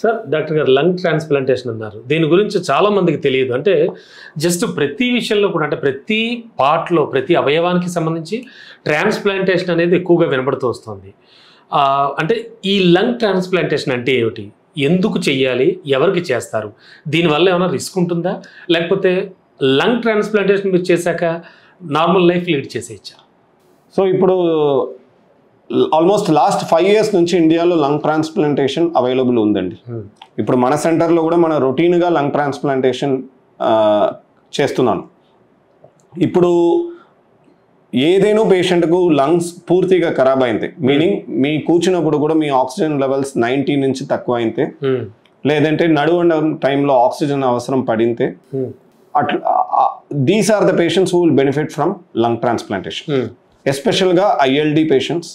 Sir doctor గారు lung transplantation అన్నారు, దీని గురించి చాలా మందికి తెలియదు. అంటే జస్ట్ ప్రతి విషయంలో కూడా, అంటే ప్రతి పార్ట్లో ప్రతి అవయవానికి సంబంధించి ట్రాన్స్ప్లాంటేషన్ అనేది ఎక్కువగా వినబడుతూ వస్తుంది. అంటే ఈ లంగ్ ట్రాన్స్ప్లాంటేషన్ అంటే ఏమిటి, ఎందుకు చెయ్యాలి, ఎవరికి చేస్తారు, దీనివల్ల ఏమైనా రిస్క్ ఉంటుందా, లేకపోతే లంగ్ ట్రాన్స్ప్లాంటేషన్ మీరు చేశాక నార్మల్ లైఫ్ లీడ్ చేసేయచ్చా? సో ఇప్పుడు ఆల్మోస్ట్ లాస్ట్ 5 years నుంచి ఇండియాలో లంగ్ ట్రాన్స్ప్లాంటేషన్ అవైలబుల్ ఉందండి. ఇప్పుడు మన సెంటర్లో కూడా మన రొటీన్గా లంగ్ ట్రాన్స్ప్లాంటేషన్ చేస్తున్నాను. ఇప్పుడు ఏదైనా పేషెంట్కు లంగ్స్ పూర్తిగా ఖరాబ్ అయితే, మీనింగ్ మీ కూర్చున్నప్పుడు కూడా మీ ఆక్సిజన్ లెవెల్స్ 90 నుంచి తక్కువ అయితే, లేదంటే నడువండ టైంలో ఆక్సిజన్ అవసరం పడితే, అట్లా these are the patients who will benefit from lung transplantation. ఎస్పెషల్గా ILD పేషెంట్స్,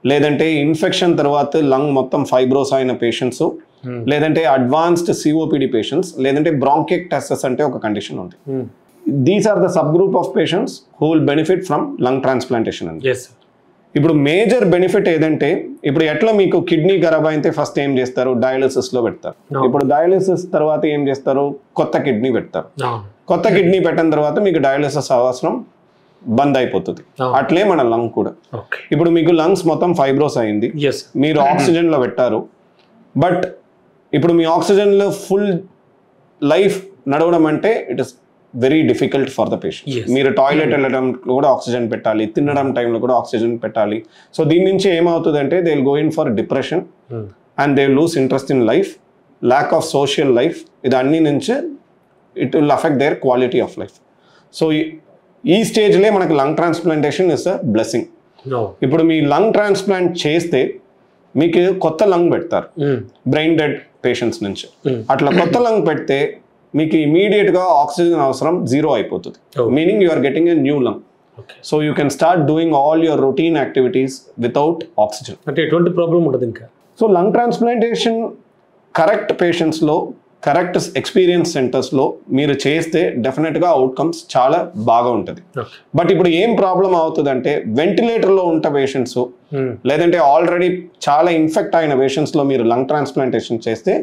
లేదంటే ఇన్ఫెక్షన్ తర్వాత లంగ్ మొత్తం ఫైబ్రోస్ అయిన పేషెంట్స్, లేదంటే అడ్వాన్స్డ్ COPD పేషెంట్స్, లేదంటే బ్రాంకిక్టాసిస్ అంటే ఒక కండిషన్ ఉంది. These are the sub group of patients who will benefit from lung transplantation అండి. ఇప్పుడు మేజర్ బెనిఫిట్ ఏదంటే, ఇప్పుడు ఎట్లా మీకు కిడ్నీ ఖరాబ్ అయితే ఫస్ట్ ఏం చేస్తారు, డయాలిసిస్లో పెడతారు. ఇప్పుడు డయాలిసిస్ తర్వాత ఏం చేస్తారు, కొత్త కిడ్నీ పెడతారు. కొత్త కిడ్నీ పెట్టిన తర్వాత మీకు డయాలిసిస్ అవసరం బంద్ అయిపోతుంది. అట్లే మన లంగ్ కూడా. ఇప్పుడు మీకు లంగ్స్ మొత్తం ఫైబ్రోస్ అయింది, మీరు ఆక్సిజన్లో పెట్టారు, బట్ ఇప్పుడు మీ ఆక్సిజన్లో ఫుల్ లైఫ్ నడవడం అంటే it is very difficult for the patient. మీరు టాయిలెట్ వెళ్ళడం కూడా ఆక్సిజన్ పెట్టాలి, తినడం టైంలో కూడా ఆక్సిజన్ పెట్టాలి. సో దీని నుంచి ఏమవుతుంది అంటే they will go in for depression and they will lose interest in life, lack of social life. ఇది అన్ని నుంచి it will affect their quality of life. So ఈ స్టేజ్లే మనకు lung transplantation is a blessing. ఇప్పుడు మీ లంగ్ ట్రాన్స్ప్లాంట్ చేస్తే మీకు కొత్త లంగ్ పెడతారు బ్రెయిన్ డెడ్ పేషెంట్స్ నుంచి. అట్లా కొత్త లంగ్ పెడితే మీకు ఇమీడియట్గా ఆక్సిజన్ అవసరం 0 అయిపోతుంది, meaning you are getting a new lung. So you can start doing all your routine activities without oxygen. అంటే ఎటువంటి ప్రాబ్లం ఉండదు ఇంకా. సో లంగ్ ట్రాన్స్ప్లాంటేషన్ కరెక్ట్ పేషెంట్స్లో, కరెక్ట్ ఎక్స్పీరియన్స్ సెంటర్స్లో మీరు చేస్తే డెఫినెట్గా అవుట్కమ్స్ చాలా బాగా ఉంటుంది. బట్ ఇప్పుడు ఏం ప్రాబ్లం అవుతుందంటే, వెంటిలేటర్లో ఉన్న పేషెంట్స్, లేదంటే ఆల్రెడీ చాలా ఇన్ఫెక్ట్ అయిన పేషెంట్స్లో మీరు లంగ్ ట్రాన్స్ప్లాంటేషన్ చేస్తే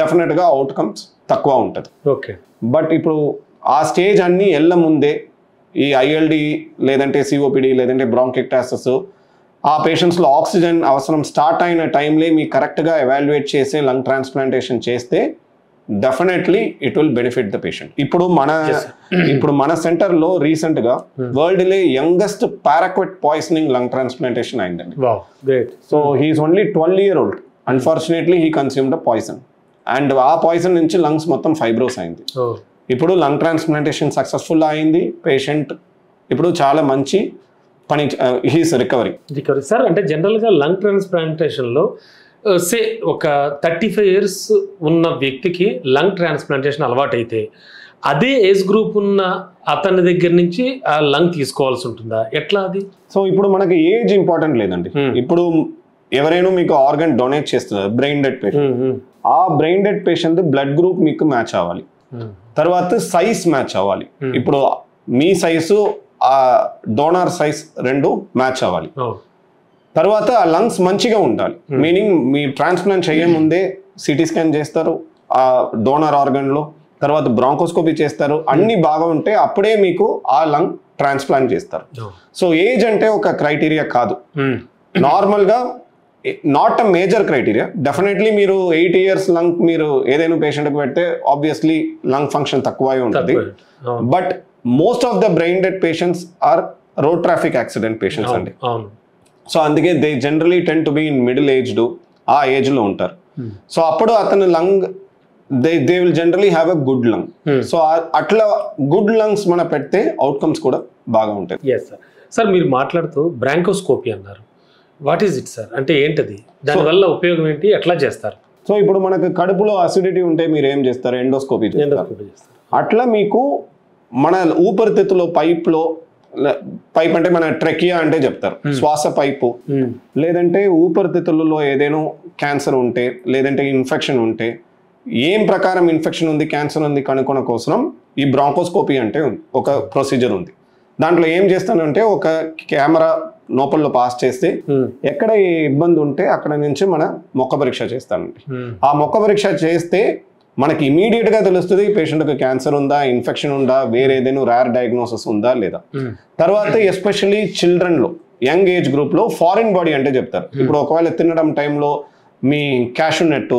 డెఫినెట్గా అవుట్కమ్స్ తక్కువ ఉంటుంది. బట్ ఇప్పుడు ఆ స్టేజ్ అన్నీ ఎల్ల ముందే ఈ ILD లేదంటే COPD లేదంటే బ్రాంకిక్టాసిస్ ఆ పేషెంట్స్లో ఆక్సిజన్ అవసరం స్టార్ట్ అయిన టైంలో మీకు కరెక్ట్గా ఎవాల్యుయేట్ చేసి లంగ్ ట్రాన్స్ప్లాంటేషన్ చేస్తే definitely it will benefit the patient. ఇప్పుడు మన సెంటర్లో రీసెంట్గా వరల్డ్లో youngest paraquat poisoning lung transplantation అయిందండి. So he's only 12 years old. Unfortunately he consumed poison and ఆ పాయిజన్ నుంచి లంగ్స్ మొత్తం ఫైబ్రోస్ అయింది. ఇప్పుడు లంగ్ ట్రాన్స్ప్లాంటేషన్ సక్సెస్ఫుల్ అయింది, పేషెంట్ ఇప్పుడు చాలా మంచి పని, హీస్ రికవరీ. సార్ అంటే జనరల్గా లంగ్ ట్రాన్స్ప్లాంటేషన్లో సే ఒక 35 years ఉన్న వ్యక్తికి లంగ్ ట్రాన్స్ప్లాంటేషన్ అలవాటు అయితే, అదే ఏజ్ గ్రూప్ ఉన్న అతని దగ్గర నుంచి ఆ లంగ్ తీసుకోవాల్సి ఉంటుందా, ఎట్లా అది? సో ఇప్పుడు మనకి ఏజ్ ఇంపార్టెంట్ లేదండి. ఇప్పుడు ఎవరైనా మీకు ఆర్గన్ డొనేట్ చేస్తున్నారు, బ్రెయిన్ డెడ్ పేషెంట్, ఆ brain dead patient blood group మీకు మ్యాచ్ అవ్వాలి, తర్వాత సైజ్ మ్యాచ్ అవ్వాలి. ఇప్పుడు మీ సైజు ఆ డోనార్ సైజ్ రెండు మ్యాచ్ అవ్వాలి. తర్వాత ఆ లంగ్స్ మంచిగా ఉండాలి, మీనింగ్ మీ ట్రాన్స్ప్లాంట్ చేయే ముందే CT స్కాన్ చేస్తారు ఆ డోనర్ ఆర్గన్లో, తర్వాత బ్రాంకోస్కోపీ చేస్తారు, అన్ని బాగా ఉంటే అప్పుడే మీకు ఆ లంగ్ ట్రాన్స్ప్లాంట్ చేస్తారు. సో ఏజ్ అంటే ఒక క్రైటీరియా కాదు, నార్మల్గా not a major criteria. Definitely మీరు 8 years లంగ్ మీరు ఏదైనా పేషెంట్కి పెడితే ఆబ్వియస్లీ లంగ్ ఫంక్షన్ తక్కువై ఉంటుంది. But most of the brain dead patients are road traffic accident patients అండి. సో అందుకే they generally tend to be in middle aged, ఆ ఏజ్లో ఉంటారు. సో అప్పుడు అతను lung they will generally have a good lung. So అట్లా good lungs మనం పెడితే అవుట్కమ్స్ కూడా బాగా ఉంటాయి. సార్ మీరు మాట్లాడుతూ బ్రాంకోస్కోపీ అన్నారు, వాట్ ఈస్ ఇట్ సార్, అంటే ఏంటది, దానివల్ల ఉపయోగం ఏంటి, ఎట్లా చేస్తారు? సో ఇప్పుడు మనకు కడుపులో అసిడిటీ ఉంటే మీరు ఏం చేస్తారు, ఎండోస్కోపీ చేస్తారు. అట్లా మీకు మన ఊపిరితిత్తులో పైప్ అంటే మన ట్రెకియా అంటే చెప్తారు, శ్వాస పైపు, లేదంటే ఊపిరితిత్తులలో ఏదైనా క్యాన్సర్ ఉంటే, లేదంటే ఇన్ఫెక్షన్ ఉంటే, ఏం ప్రకారం ఇన్ఫెక్షన్ ఉంది, క్యాన్సర్ ఉంది కనుక్కున్న కోసం ఈ బ్రాంకోస్కోపీ అంటే ఒక ప్రొసీజర్ ఉంది. దాంట్లో ఏం చేస్తానంటే ఒక కెమెరా లోపల్లో పాస్ చేస్తే ఎక్కడ ఏ ఇబ్బంది ఉంటే అక్కడ నుంచి మన మొక్క పరీక్ష చేస్తానండి. ఆ మొక్క పరీక్ష చేస్తే మనకి ఇమీడియట్ గా తెలుస్తుంది పేషెంట్కి క్యాన్సర్ ఉందా, ఇన్ఫెక్షన్ ఉందా, వేరే ఏదైనా రేర్ డయాగ్నోసిస్ ఉందా లేదా. తర్వాత ఎస్పెషల్లీ చిల్డ్రన్ లో, యంగ్ ఏజ్ గ్రూప్ లో ఫారిన్ బాడీ అంటే చెప్తారు. ఇప్పుడు ఒకవేళ తినడం టైంలో మీ క్యాషు నెట్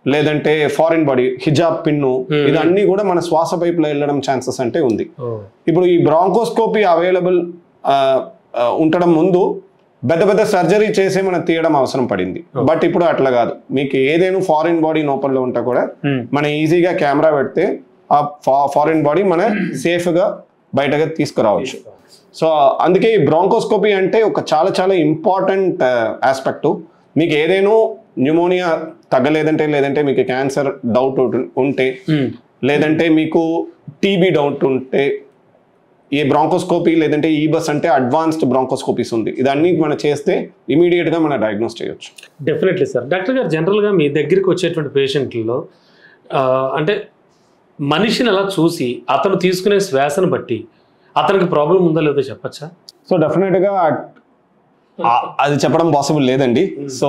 లేదంటే ఫారిన్ బాడీ, హిజాబ్ పిన్ను, ఇదన్నీ కూడా మన శ్వాస పైపులో వెళ్ళడం ఛాన్సెస్ అంటే ఉంది. ఇప్పుడు ఈ బ్రాంకోస్కోపీ అవైలబుల్ ఉండడం ముందు పెద్ద పెద్ద సర్జరీ చేసే మనం తీయడం అవసరం పడింది. బట్ ఇప్పుడు అట్లా కాదు, మీకు ఏదైనా ఫారిన్ బాడీ లోపల ఉంటా కూడా మనం ఈజీగా కెమెరా పెడితే ఆ ఫారిన్ బాడీ మన సేఫ్ గా బయటగా తీసుకురావచ్చు. సో అందుకే ఈ బ్రాంకోస్కోపీ అంటే ఒక చాలా చాలా ఇంపార్టెంట్ ఆస్పెక్ట్. మీకు ఏదైనా న్యూమోనియా తగ్గలేదంటే, లేదంటే మీకు క్యాన్సర్ డౌట్ ఉంటే, లేదంటే మీకు టీబీ డౌట్ ఉంటే, ఈ బ్రాంకోస్కోపీ లేదంటే ఈబస్ అంటే అడ్వాన్స్డ్ బ్రాంకోస్కోపీస్ ఉంది, ఇదన్నీ మనం చేస్తే ఇమీడియట్ గా మనం డయాగ్నోస్ చేయొచ్చు. Definitely sir. డాక్టర్ గారు, జనరల్గా మీ దగ్గరికి వచ్చేటువంటి పేషెంట్లలో అంటే మనిషిని అలా చూసి అతను తీసుకునే శ్వాసను బట్టి అతనికి ప్రాబ్లం ఉందో లేదో చెప్పచ్చా? సో డెఫినెట్గా అది చెప్పడం పాసిబుల్ లేదండి. So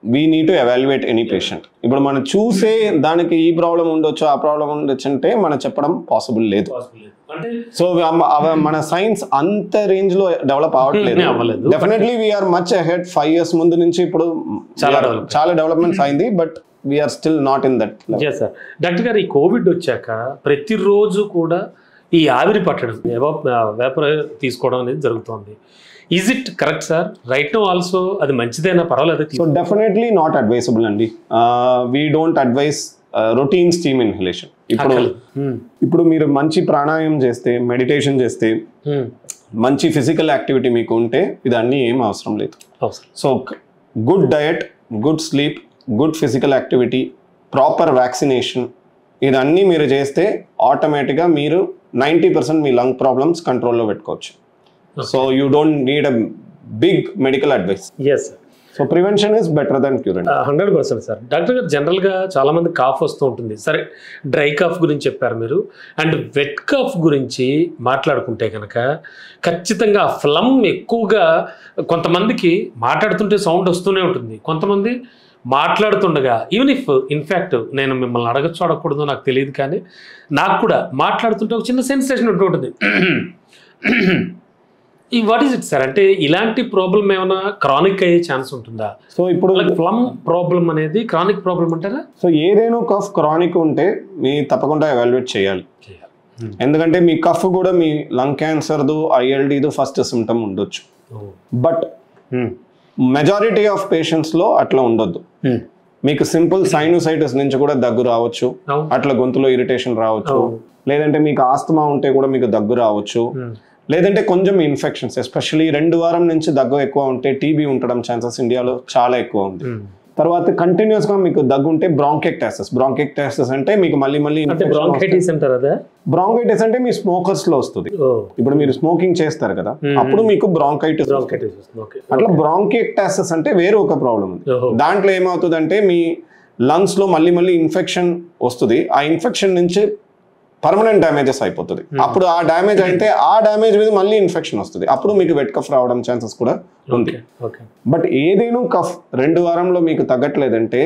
we need to evaluate any patient. ఇప్పుడు మనం చూసే దానికి ఈ ప్రాబ్లం ఉండొచ్చు, ఆ ప్రాబ్లం ఉండొచ్చు అంటే మనం చెప్పడం పాసిబుల్ లేదు. సో మన సైన్స్ అంత రేంజ్ లో డెవలప్ అవ్వట్లేదు. Definitely we are much ahead. 5 years ముందు నుంచి ఇప్పుడు చాలా డెవలప్మెంట్స్ అయింది, but we are still not in that. Sir, doctor గారు, ఈ కోవిడ్ వచ్చాక ప్రతిరోజు కూడా ఈ ఆవిరి పట్టడం, వేపర్ తీసుకోవడం అనేది జరుగుతుంది. Is it correct sir? Right now also అది మంచిదేనా, పర్వాలేదు? సో డెఫినెట్లీ నాట్ అడ్వైజబుల్ అండి. We don't advice routine steam inhalation. ఇప్పుడు మీరు మంచి ప్రాణాయామం చేస్తే, మెడిటేషన్ చేస్తే, మంచి ఫిజికల్ యాక్టివిటీ మీకు ఉంటే ఇదన్నీ ఏం అవసరం లేదు. So good diet, good sleep, good physical activity, proper vaccination, ఇదన్నీ మీరు చేస్తే ఆటోమేటిక్గా మీరు 90% మీ లంగ్ ప్రాబ్లమ్స్ కంట్రోల్లో పెట్టుకోవచ్చు. So you don't need a big medical advice. Yes sir. So prevention is better than cure. 100% sir. Doctor గారు, జనరల్గా చాలా మంది కాఫ్ వస్తూ ఉంటుంది. సరే, డ్రై కాఫ్ గురించి చెప్పారు మీరు. అండ్ వెట్ కాఫ్ గురించి మాట్లాడుకుంటే కనుక ఖచ్చితంగా ఫ్లమ్ ఎక్కువగా కొంతమందికి మాట్లాడుతుంటే సౌండ్ వస్తూనే ఉంటుంది, కొంతమంది మాట్లాడుతుండగా, ఈవెన్ ఇఫ్ ఇన్ఫ్యాక్ట్ నేను మిమ్మల్ని అడగచ్చు అడగకూడదు నాకు తెలియదు, కానీ నాకు కూడా మాట్లాడుతుంటే ఒక చిన్న సెన్సేషన్ ఉంటూ ఉంటుంది. ఈ వాట్ ఈస్ ఇట్ సార్? అంటే ఇలాంటి ప్రాబ్లం ఏమైనా క్రానిక్ అయ్యే ఛాన్స్ ఉంటుందా? సో ఇప్పుడు ఫ్లమ్ ప్రాబ్లం అనేది క్రానిక్ ప్రాబ్లం అంటారా? సో ఏదైనా కఫ్ క్రానిక్ ఉంటే మీ తప్పకుండా ఎవాల్యుయేట్ చేయాలి. ఎందుకంటే మీ కఫ్ కూడా మీ లంగ్ క్యాన్సర్దు, ILDదు ఫస్ట్ సిమ్టమ్ ఉండొచ్చు. బట్ మెజారిటీ ఆఫ్ పేషెంట్స్లో అట్లా ఉండొద్దు. మీకు సింపుల్ సైనోసైటిస్ నుంచి కూడా దగ్గు రావచ్చు, అట్లా గొంతులో ఇరిటేషన్ రావచ్చు, లేదంటే మీకు ఆస్తమా ఉంటే కూడా మీకు దగ్గు రావచ్చు, లేదంటే కొంచెం ఇన్ఫెక్షన్స్, ఎస్పెషల్లీ 2 వారం నుంచి దగ్గు ఎక్కువ ఉంటే టీబీ ఉండడం ఛాన్సెస్ ఇండియాలో చాలా ఎక్కువ ఉంది. తర్వాత కంటిన్యూస్ గా మీకు దగ్గు ఉంటే బ్రాంకైటిస్. బ్రాంకైటిస్ అంటే మీకు మళ్ళీ బ్రాంకైటిస్ అంటారు. అదే బ్రాంకైటిస్ అంటే మీ స్మోకర్స్ లో వస్తుంది. ఇప్పుడు మీరు స్మోకింగ్ చేస్తారు కదా, అప్పుడు మీకు బ్రాంకైటిస్. అట్లా బ్రాంకైటిస్ అంటే వేరే ఒక ప్రాబ్లం ఉంది. దాంట్లో ఏమవుతుంది అంటే మీ లంగ్స్ లో మళ్ళీ ఇన్ఫెక్షన్ వస్తుంది. ఆ ఇన్ఫెక్షన్ నుంచి పర్మనెంట్ డ్యామేజెస్ అయిపోతుంది. అప్పుడు ఆ డ్యామేజ్ అయితే ఆ డ్యామేజ్ మీద మళ్ళీ ఇన్ఫెక్షన్ వస్తుంది, అప్పుడు మీకు వెట్ కఫ్ రావడం ఛాన్సెస్ కూడా ఉంది. బట్ ఏదైనా కఫ్ 2 వారంలో మీకు తగ్గట్లేదంటే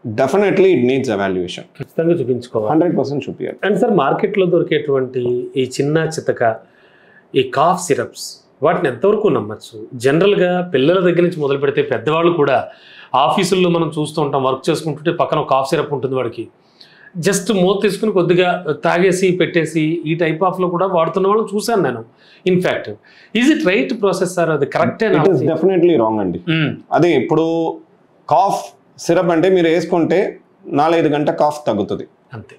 డెఫినెట్లీ ఇట్ నీడ్స్ ఎవాల్యుయేషన్. ఖచ్చితంగా చూపించుకోవాలి, 100% చూపించాలి. అండ్ సార్, మార్కెట్లో దొరికేటువంటి ఈ చిన్న చితక ఈ కాఫ్ సిరప్స్, వాటిని ఎంతవరకు నమ్మచ్చు? జనరల్గా పిల్లల దగ్గర నుంచి మొదలు పెడితే పెద్దవాళ్ళు కూడా, ఆఫీసుల్లో మనం చూస్తూ ఉంటాం, వర్క్ చేసుకుంటుంటే పక్కన కాఫ్ సిరప్ ఉంటుంది, వాడికి జస్ట్ మూత తీసుకుని కొద్దిగా తాగేసి పెట్టేసి ఈ టైప్ ఆఫ్లో కూడా వాడుతున్న వాళ్ళని చూశాను నేను. In fact is it right process sir? అది కరెక్టే? డెఫినెట్లీ రాంగ్ అండి. అదే ఇప్పుడు కాఫ్ సిరప్ అంటే మీరు వేసుకుంటే 4-5 గంట కాఫ్ తగ్గుతుంది అంతే.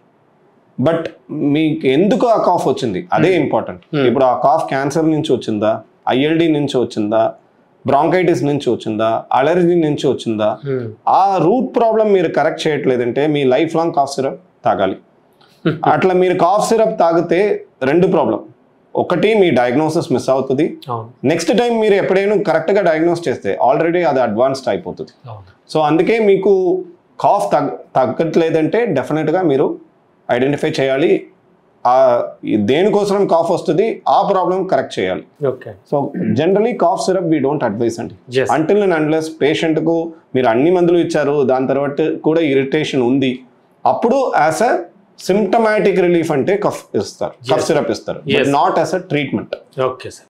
బట్ మీకు ఎందుకు ఆ కాఫ్ వచ్చింది అదే ఇంపార్టెంట్. ఇప్పుడు ఆ కాఫ్ క్యాన్సర్ నుంచి వచ్చిందా, ILD నుంచి వచ్చిందా, బ్రాంకైటిస్ నుంచి వచ్చిందా, అలర్జీ నుంచి వచ్చిందా, ఆ రూట్ ప్రాబ్లం మీరు కరెక్ట్ చేయట్లేదంటే మీ లైఫ్ లాంగ్ కాఫ్ సిరప్ తాగాలి. అట్లా మీరు కాఫ్ సిరప్ తాగితే 2 ప్రాబ్లం. ఒకటి, మీ డయాగ్నోసిస్ మిస్ అవుతుంది. నెక్స్ట్ టైం మీరు ఎప్పుడైనా కరెక్ట్గా డయాగ్నోస్ చేస్తే ఆల్రెడీ అది అడ్వాన్స్డ్ అయిపోతుంది. సో అందుకే మీకు కాఫ్ తగ్గట్లేదంటే డెఫినెట్గా మీరు ఐడెంటిఫై చేయాలి. దేనికోసం కాఫ్ వస్తుంది ఆ ప్రాబ్లం కరెక్ట్ చేయాలి. Okay. So generally cough syrup we don't advise అండి. Yes. అంటిల్ అండ్ అన్లెస్ పేషెంట్కు మీరు అన్ని మందులు ఇచ్చారు, దాని తర్వాత కూడా ఇరిటేషన్ ఉంది, అప్పుడు యాజ్ అ సిమ్టమాటిక్ రిలీఫ్ అంటే కఫ్ ఇస్తారు, కఫ్ సిరప్ ఇస్తారు, not as a treatment. Okay sir.